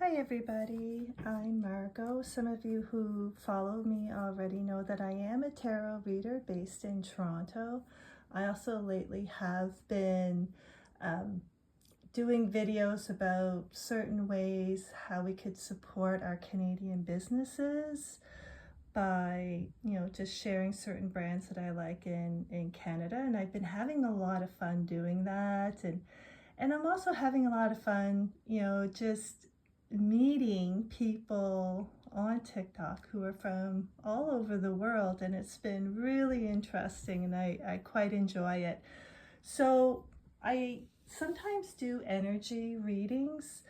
Hi everybody, I'm Margot. Some of you who follow me already know that I am a tarot reader based in Toronto. I also lately have been doing videos about certain ways how we could support our Canadian businesses by, just sharing certain brands that I like in Canada. And I've been having a lot of fun doing that. And I'm also having a lot of fun, just meeting people on TikTok who are from all over the world, and it's been really interesting, and I quite enjoy it. So I sometimes do energy readings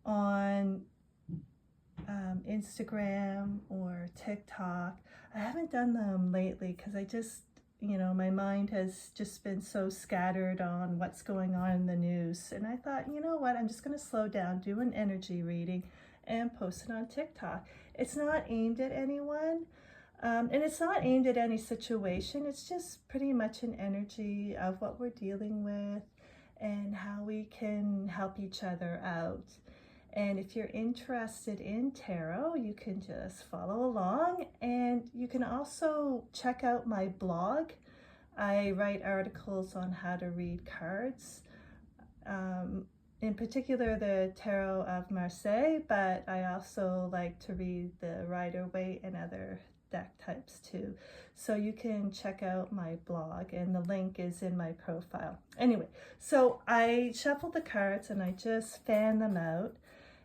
on Instagram or TikTok. I haven't done them lately because my mind has just been so scattered on what's going on in the news. And I thought, you know what, I'm just going to slow down, do an energy reading, and post it on TikTok. It's not aimed at anyone, and it's not aimed at any situation. It's just pretty much an energy of what we're dealing with and how we can help each other out. And if you're interested in tarot, you can just follow along, and you can also check out my blog. I write articles on how to read cards, in particular the Tarot of Marseille, but I also like to read the Rider-Waite and other deck types too. So you can check out my blog, and the link is in my profile. Anyway, so I shuffled the cards and I just fanned them out,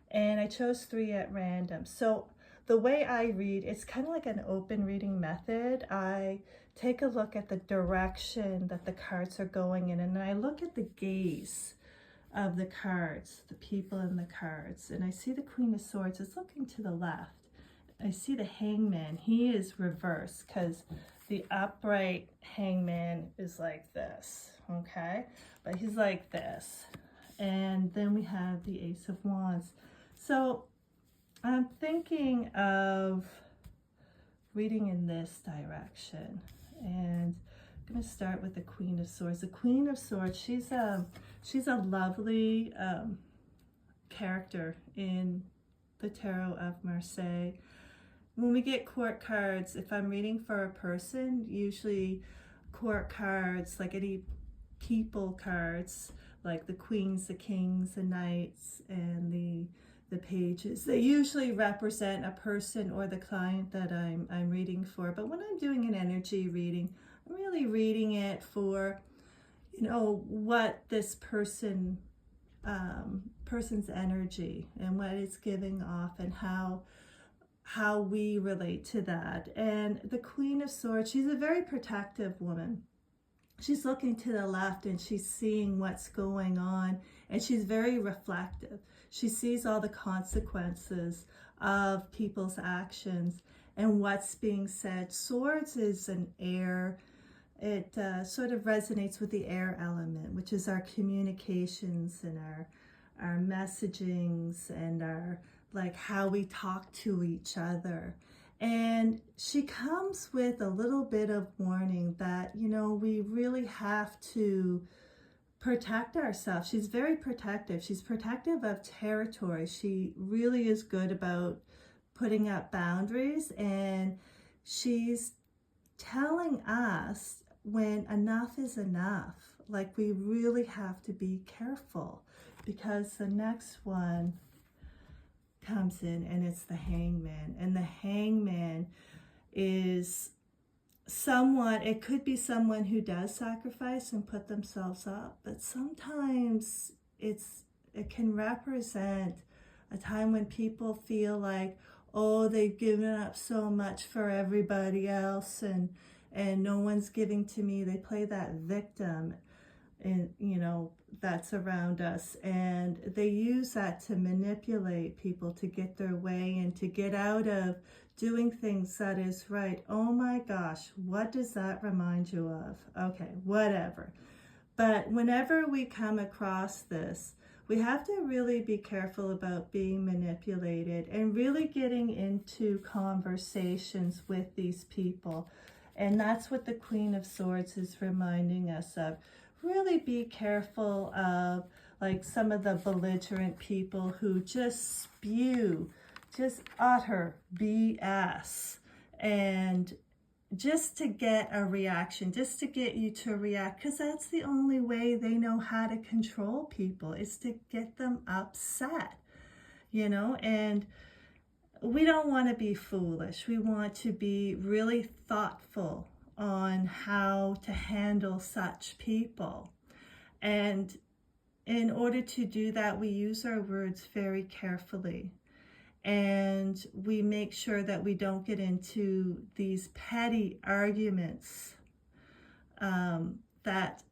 and I chose 3 at random. So the way I read, it's kind of like an open reading method. I take a look at the direction that the cards are going in, and I look at the gaze of the cards, the people in the cards, and I see the Queen of Swords is looking to the left. I see the Hangman. He is reversed because the upright Hangman is like this, okay? But he's like this. And then we have the Ace of Wands. So I'm thinking of reading in this direction, and I'm going to start with the Queen of Swords. The Queen of Swords, she's a lovely character in the Tarot of Marseille. When we get court cards, if I'm reading for a person, usually court cards, like any people cards, like the queens, the kings, the knights, and the pages, they usually represent a person or the client that I'm reading for. But when I'm doing an energy reading, I'm really reading it for, what this person's energy and what it's giving off, and how we relate to that. And the Queen of Swords, she's a very protective woman. She's looking to the left and she's seeing what's going on, and she's very reflective. She sees all the consequences of people's actions and what's being said. Swords is an air. It sort of resonates with the air element, which is our communications and our messagings and our, like, how we talk to each other. And she comes with a little bit of warning that, we really have to protect ourselves. She's very protective. She's protective of territory. She really is good about putting up boundaries, and she's telling us when enough is enough. Like, we really have to be careful, because the next one comes in and it's the Hangman. And the Hangman is someone, it could be someone who does sacrifice and put themselves up, but sometimes it can represent a time when people feel like, oh, they've given up so much for everybody else, and no one's giving to me. They play that victim, and that's around us, and they use that to manipulate people to get their way and to get out of doing things that is right. Oh my gosh, what does that remind you of? Okay, whatever. But whenever we come across this, we have to really be careful about being manipulated and really getting into conversations with these people. And that's what the Queen of Swords is reminding us of. Really be careful of like some of the belligerent people who just spew, just utter BS, and just to get a reaction, just to get you to react, because that's the only way they know how to control people, is to get them upset, you know. And we don't want to be foolish. We want to be really thoughtful on how to handle such people. And in order to do that, we use our words very carefully. And we make sure that we don't get into these petty arguments that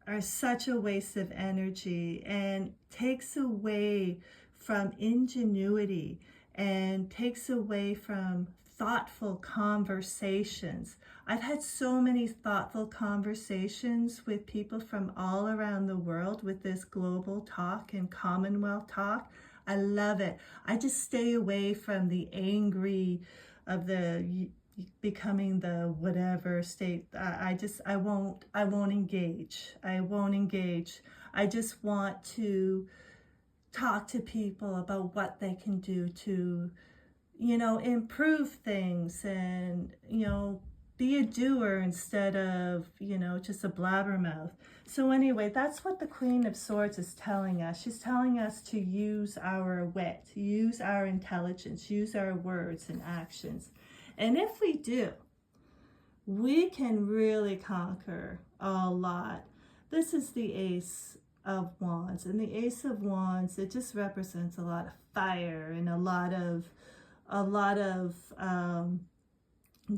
are such a waste of energy and takes away from ingenuity and takes away from thoughtful conversations. I've had so many thoughtful conversations with people from all around the world with this global talk and Commonwealth talk. I love it. I just stay away from the angry of the becoming the whatever state. I won't engage. I won't engage. I just want to talk to people about what they can do to, you know, improve things and, you know, be a doer instead of, you know, just a blabbermouth. So anyway, that's what the Queen of Swords is telling us. She's telling us to use our wit, use our intelligence, use our words and actions. And if we do, we can really conquer a lot. This is the Ace of Wands, and the Ace of Wands, it just represents a lot of fire and a lot of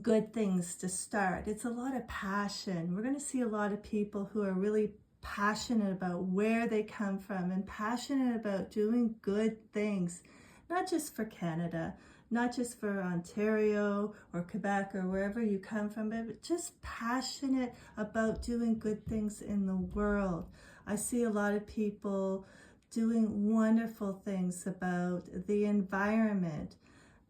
good things to start. It's a lot of passion. We're going to see a lot of people who are really passionate about where they come from and passionate about doing good things, not just for Canada, not just for Ontario or Quebec or wherever you come from, but just passionate about doing good things in the world. I see a lot of people doing wonderful things about the environment.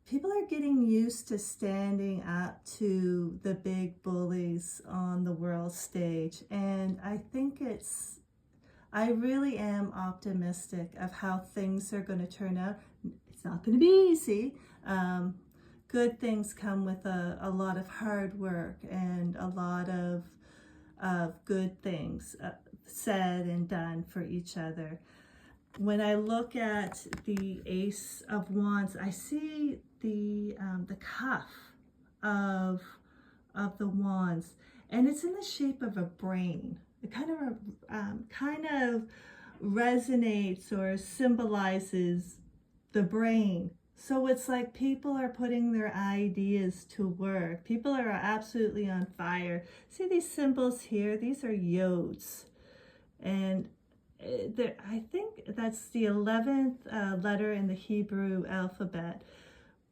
People are getting used to standing up to the big bullies on the world stage. And I really am optimistic of how things are going to turn out. It's not going to be easy. Good things come with a lot of hard work and a lot of good things said and done for each other. When I look at the Ace of Wands, I see the cuff of the wands, and it's in the shape of a brain. It kind of resonates or symbolizes the brain. So it's like people are putting their ideas to work. People are absolutely on fire. See these symbols here? These are yods. And I think that's the 11th letter in the Hebrew alphabet.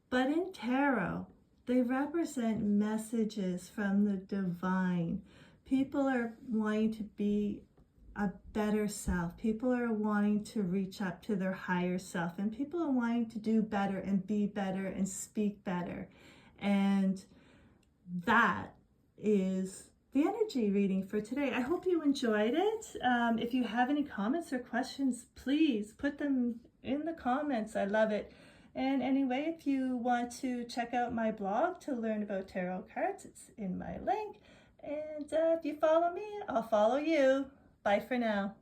But in tarot, they represent messages from the divine. People are wanting to be a better self. People are wanting to reach up to their higher self. And people are wanting to do better and be better and speak better. And that is the energy reading for today. I hope you enjoyed it. If you have any comments or questions, please put them in the comments. I love it. And anyway, if you want to check out my blog to learn about tarot cards, it's in my link. And if you follow me, I'll follow you. Bye for now.